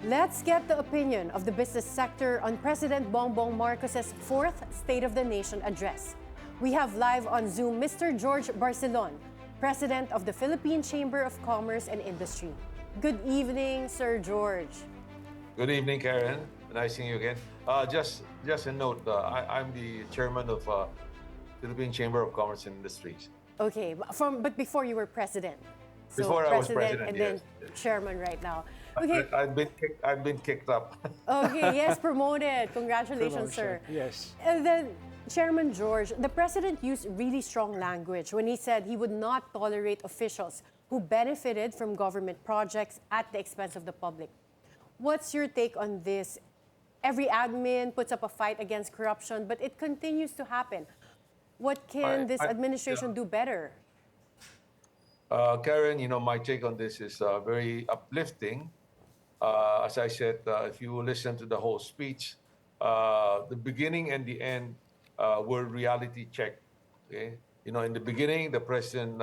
Let's get the opinion of the business sector on President Bongbong Marcos's fourth State of the Nation address. We have live on Zoom Mr. George Barcelon, President of the Philippine Chamber of Commerce and Industry. Good evening, Sir George. Good evening, Karen. Nice seeing you again. Just a note, I'm the chairman of Philippine Chamber of Commerce and Industries. Okay, but before you were president. So Before I was president, and yes. then chairman right now. Okay. I've been kicked up. Okay, yes, promoted. Congratulations, sir. Yes. And then, Chairman George, the president used really strong language when he said he would not tolerate officials who benefited from government projects at the expense of the public. What's your take on this? Every admin puts up a fight against corruption, but it continues to happen. What can this administration do better? Karen, my take on this is very uplifting. As I said, if you listen to the whole speech, the beginning and the end were reality checked. Okay, in the beginning, the president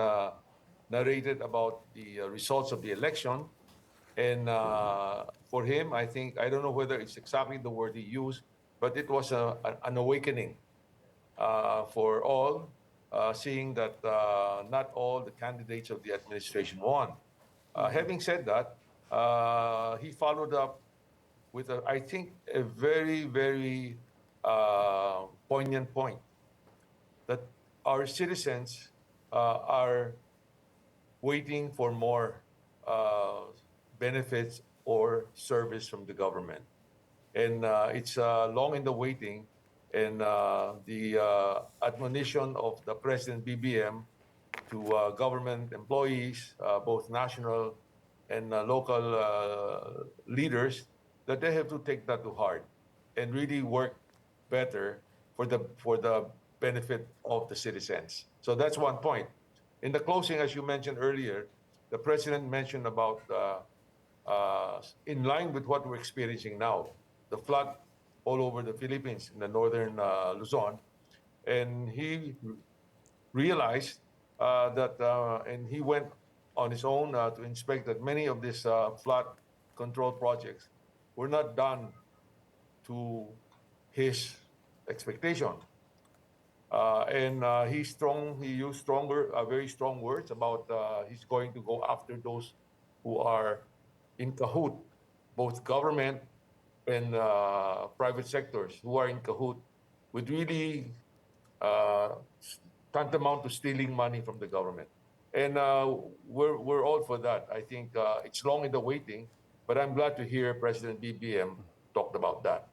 narrated about the results of the election, and for him, I don't know whether it's exactly the word he used, but it was an awakening for all, seeing that not all the candidates of the administration won. Having said that, he followed up with, I think, a very, very poignant point that our citizens are waiting for more benefits or service from the government. And it's long in the waiting, and the admonition of the President BBM to government employees, both national and local leaders, that they have to take that to heart and really work better for the benefit of the citizens. So that's one point. In the closing, as you mentioned earlier, the president mentioned about, in line with what we're experiencing now, the flood all over the Philippines, in the northern Luzon, and he realized and he went on his own to inspect that many of these flood control projects were not done to his expectation. And he used very strong words about he's going to go after those who are in cahoot, both government and private sectors who are in cahoot with really tantamount to stealing money from the government. And we're all for that. I think it's long in the waiting, but I'm glad to hear President BBM talked about that.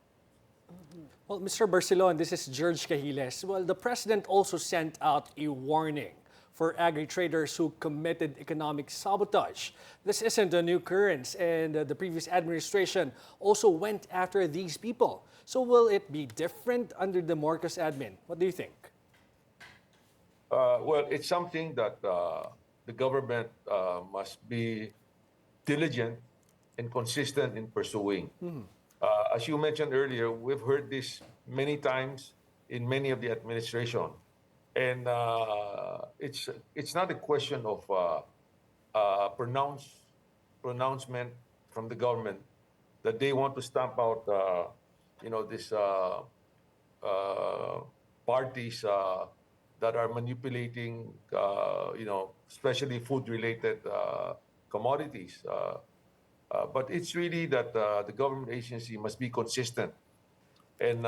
Well, Mr. Barcelon, this is George Cahiles. Well, the president also sent out a warning for agri-traders who committed economic sabotage. This isn't a new occurrence, and the previous administration also went after these people. So will it be different under the Marcos admin? What do you think? Well, it's something that the government must be diligent and consistent in pursuing. As you mentioned earlier, we've heard this many times in many of the administration. And it's not a question of pronouncement from the government that they want to stamp out, these parties that are manipulating, especially food-related commodities. But it's really that the government agency must be consistent, and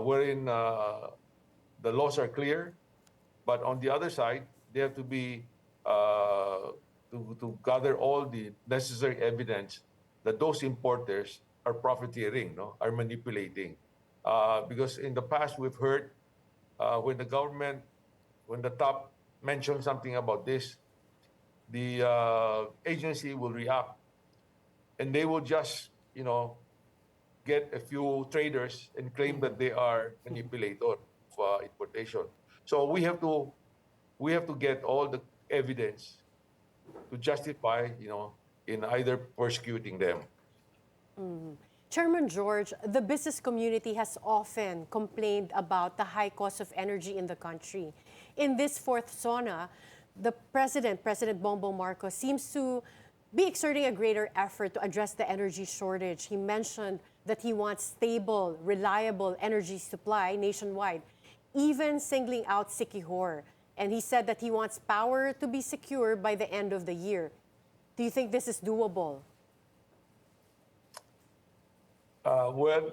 wherein the laws are clear. But on the other side, they have to be to gather all the necessary evidence that those importers are profiteering, are manipulating. Because in the past, we've heard when the top mentions something about this, the agency will react, and they will just, get a few traders and claim that they are manipulator of importation. So we have to get all the evidence to justify, in either persecuting them. Chairman George, the business community has often complained about the high cost of energy in the country. In this fourth SONA, the President Bongbong Marcos, seems to be exerting a greater effort to address the energy shortage. He mentioned that he wants stable, reliable energy supply nationwide, even singling out Siquijor. And he said that he wants power to be secure by the end of the year. Do you think this is doable? Well,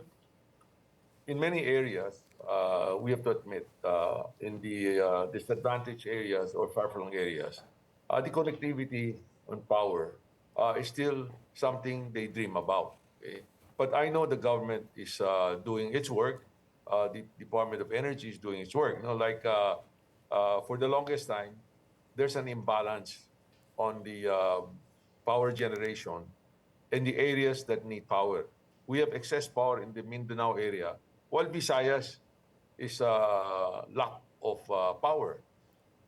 in many areas, we have to admit, in the disadvantaged areas or far-flung areas, the connectivity and power is still something they dream about. Okay? But I know the government is doing its work. The Department of Energy is doing its work. For the longest time, there's an imbalance on the power generation in the areas that need power. We have excess power in the Mindanao area, while Visayas is lack of power.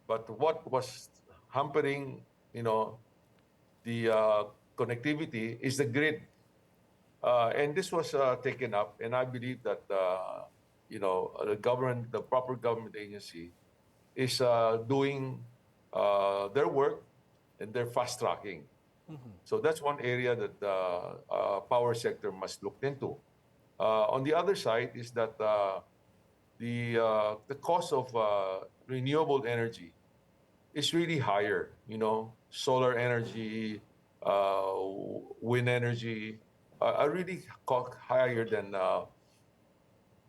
But what was hampering, the connectivity is the grid, and this was taken up, and I believe that the proper government agency is doing their work, and they're fast tracking. So that's one area that the power sector must look into. On the other side is that the cost of renewable energy is really higher. Solar energy, wind energy are really higher than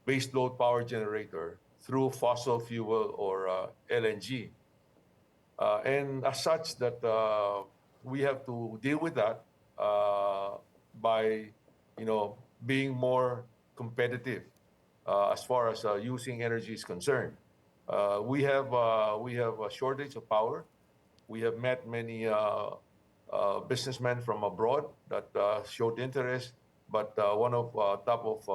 base load power generator through fossil fuel or LNG. And as such, that we have to deal with that by, being more competitive as far as using energy is concerned. We have a shortage of power. We have met many businessmen from abroad that showed interest, but one of top of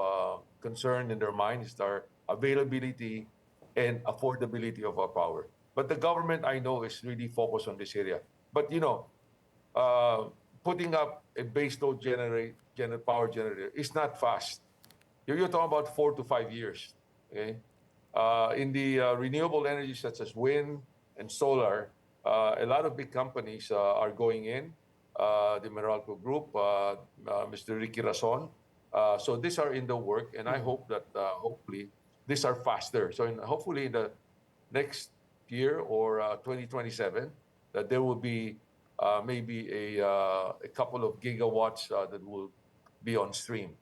concern in their mind is our availability and affordability of our power. But the government, I know, is really focused on this area. But putting up a base load power generator is not fast. You're talking about 4 to 5 years. Okay, in the renewable energy such as wind and solar, a lot of big companies are going in. The Meralco Group, Mr. Ricky Rason. So these are in the work, and I hope that hopefully these are faster. So hopefully in the next year or 2027, that there will be maybe a couple of gigawatts that will be on stream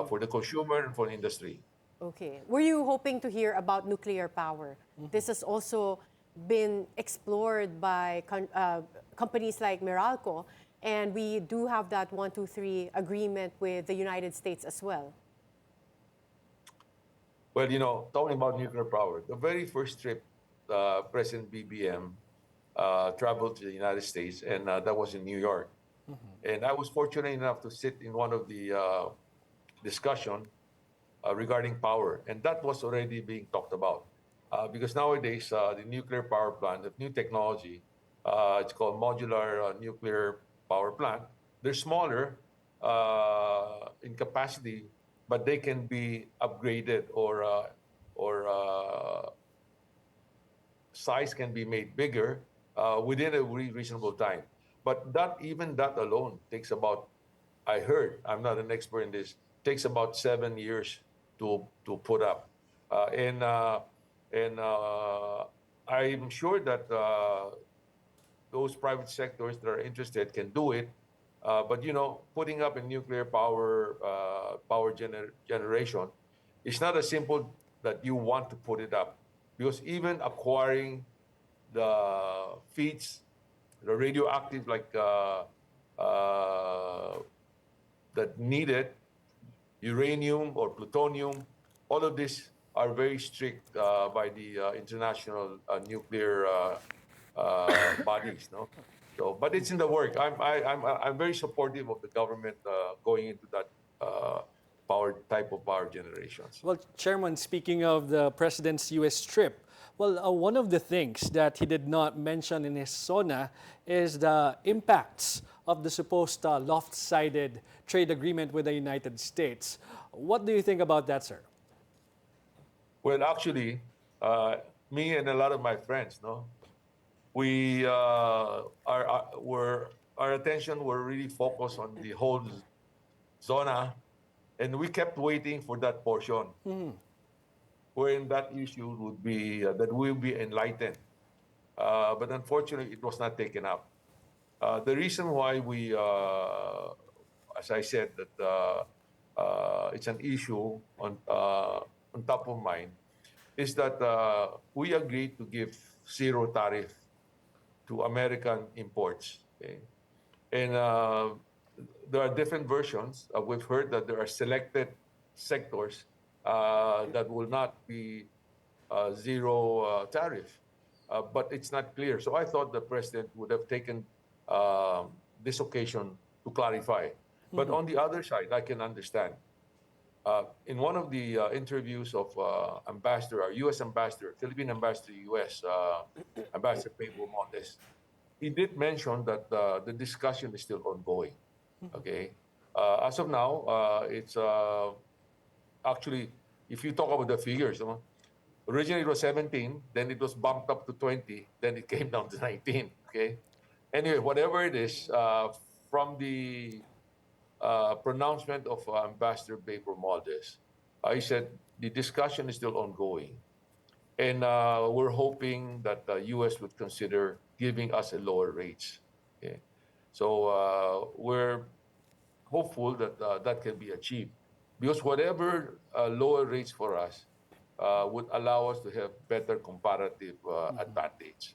for the consumer and for the industry. Okay. Were you hoping to hear about nuclear power? This has also been explored by companies like Meralco, and we do have that 123 agreement with the United States as well. Well, talking about nuclear power, the very first trip President BBM traveled to the United States, and that was in New York. And I was fortunate enough to sit in one of the discussion regarding power, and that was already being talked about. Because nowadays, the nuclear power plant, the new technology, it's called modular nuclear power plant. They're smaller in capacity, but they can be upgraded or size can be made bigger within a reasonable time. But even that alone takes about, I heard, I'm not an expert in this, takes about 7 years to put up. And I'm sure that those private sectors that are interested can do it. But putting up a nuclear power generation, it's not as simple that you want to put it up, because even acquiring the feeds, the radioactive that needed, uranium or plutonium, all of this are very strict by the international nuclear bodies, no. So, but it's in the work. I'm very supportive of the government going into that type of power generations. Well, Chairman, speaking of the President's U.S. trip, one of the things that he did not mention in his SONA is the impacts of the supposed lopsided trade agreement with the United States. What do you think about that, sir? Well, actually, me and a lot of my friends, no, we were our attention were really focused on the whole SONA, and we kept waiting for that portion wherein that issue would be that will be enlightened. But unfortunately, it was not taken up. The reason why we, as I said, that it's an issue on top of mind is that we agreed to give zero tariff to American imports. Okay? And there are different versions. We've heard that there are selected sectors that will not be zero tariff, but it's not clear. So I thought the president would have taken this occasion to clarify. But on the other side, I can understand. In one of the interviews of ambassador, our U.S. ambassador, Philippine ambassador to U.S., Ambassador Pedro Montes, he did mention that the discussion is still ongoing. Okay, as of now, it's actually, if you talk about the figures, originally it was 17, then it was bumped up to 20, then it came down to 19. Okay, anyway, whatever it is, from the pronouncement of Ambassador Baber Maldes, he said the discussion is still ongoing. And we're hoping that the U.S. would consider giving us a lower rates. Okay? So we're hopeful that that can be achieved. Because whatever lower rates for us would allow us to have better comparative advantage.